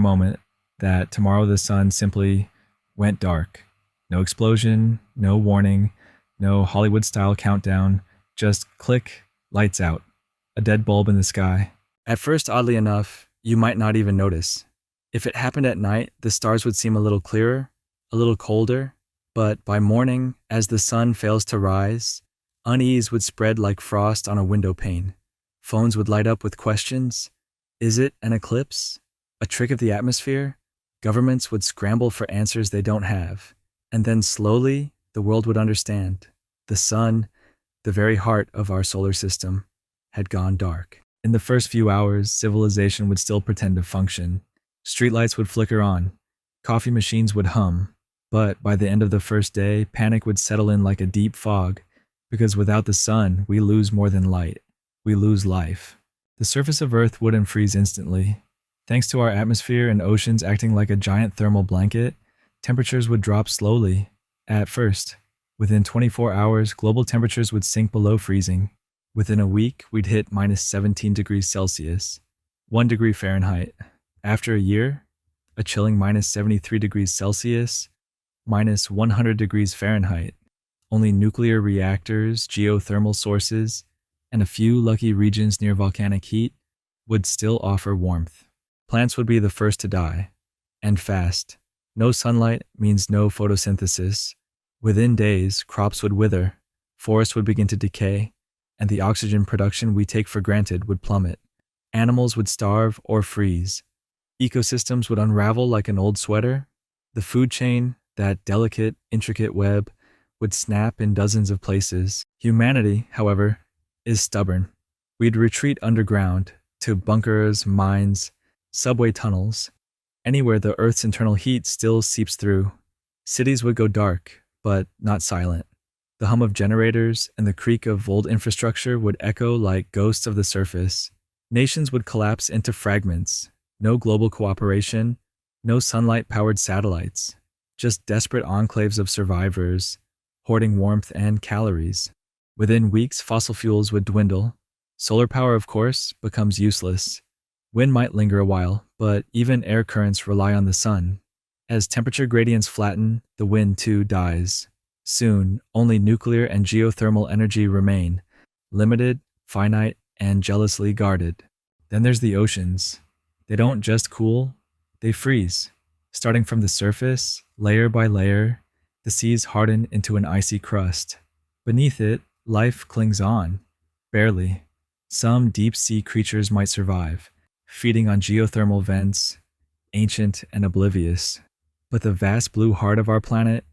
moment that tomorrow the sun simply went dark. No explosion, no warning, no Hollywood-style countdown, just click, lights out, a dead bulb in the sky. At first, oddly enough, you might not even notice. If it happened at night, the stars would seem a little clearer, a little colder, but by morning, as the sun fails to rise, unease would spread like frost on a window pane. Phones would light up with questions. Is it an eclipse? A trick of the atmosphere? Governments would scramble for answers they don't have. And then slowly, the world would understand. The sun, the very heart of our solar system, had gone dark. In the first few hours, civilization would still pretend to function. Streetlights would flicker on. Coffee machines would hum. But by the end of the first day, panic would settle in like a deep fog, because without the sun, we lose more than light. We lose life. The surface of Earth wouldn't freeze instantly. Thanks to our atmosphere and oceans acting like a giant thermal blanket, temperatures would drop slowly. At first, within 24 hours, global temperatures would sink below freezing. Within a week, we'd hit minus 17 degrees Celsius, 1 degree Fahrenheit. After a year, a chilling minus 73 degrees Celsius, minus 100 degrees Fahrenheit. Only nuclear reactors, geothermal sources, and a few lucky regions near volcanic heat would still offer warmth. Plants would be the first to die, and fast. No sunlight means no photosynthesis. Within days, crops would wither, forests would begin to decay, and the oxygen production we take for granted would plummet. Animals would starve or freeze. Ecosystems would unravel like an old sweater. The food chain, that delicate, intricate web, would snap in dozens of places. Humanity, however, is stubborn. We'd retreat underground to bunkers, mines, subway tunnels, anywhere the Earth's internal heat still seeps through. Cities would go dark, but not silent. The hum of generators and the creak of old infrastructure would echo like ghosts of the surface. Nations would collapse into fragments. No global cooperation, no sunlight-powered satellites, just desperate enclaves of survivors, hoarding warmth and calories. Within weeks, fossil fuels would dwindle. Solar power, of course, becomes useless. Wind might linger a while, but even air currents rely on the sun. As temperature gradients flatten, the wind too dies. Soon, only nuclear and geothermal energy remain, limited, finite, and jealously guarded. Then there's the oceans. They don't just cool, they freeze. Starting from the surface, layer by layer, the seas harden into an icy crust. Beneath it, life clings on, barely. Some deep-sea creatures might survive, feeding on geothermal vents, ancient and oblivious. But the vast blue heart of our planet,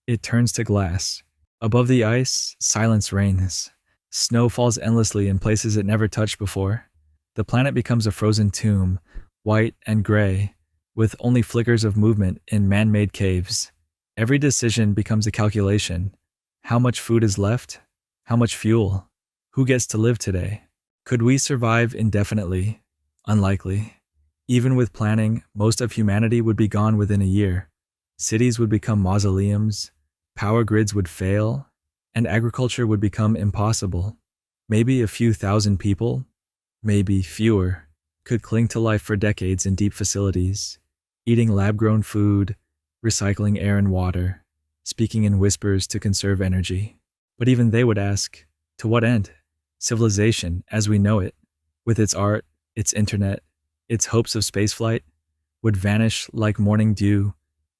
it turns to glass. Above the ice, silence reigns. Snow falls endlessly in places it never touched before. The planet becomes a frozen tomb, white and gray, with only flickers of movement in man-made caves. Every decision becomes a calculation. How much food is left? How much fuel? Who gets to live today? Could we survive indefinitely? Unlikely. Even with planning, most of humanity would be gone within a year. Cities would become mausoleums, power grids would fail, and agriculture would become impossible. Maybe a few thousand people, maybe fewer, could cling to life for decades in deep facilities, eating lab-grown food, recycling air and water, speaking in whispers to conserve energy. But even they would ask, to what end? Civilization, as we know it, with its art, its internet, its hopes of spaceflight, would vanish like morning dew.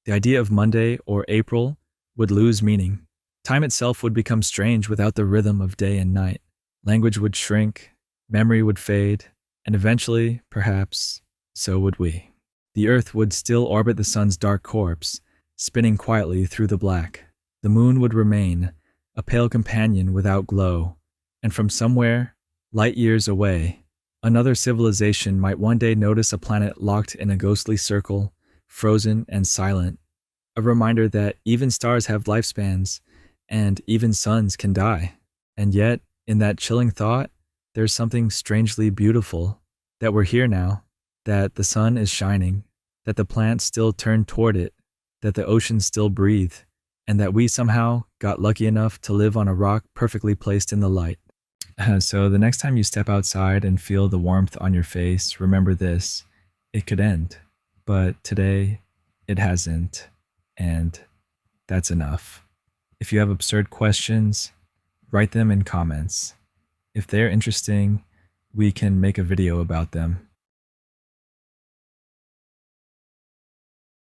The idea of Monday or April would lose meaning. Time itself would become strange without the rhythm of day and night. Language would shrink, memory would fade, and eventually, perhaps, so would we. The Earth would still orbit the sun's dark corpse, spinning quietly through the black. The moon would remain, a pale companion without glow, and from somewhere, light years away, another civilization might one day notice a planet locked in a ghostly circle, frozen and silent. A reminder that even stars have lifespans, and even suns can die. And yet, in that chilling thought, there's something strangely beautiful, that we're here now, that the sun is shining, that the plants still turn toward it, that the oceans still breathe, and that we somehow got lucky enough to live on a rock perfectly placed in the light. So the next time you step outside and feel the warmth on your face, remember this: it could end, but today it hasn't, and that's enough. If you have absurd questions, write them in comments. If they're interesting, we can make a video about them.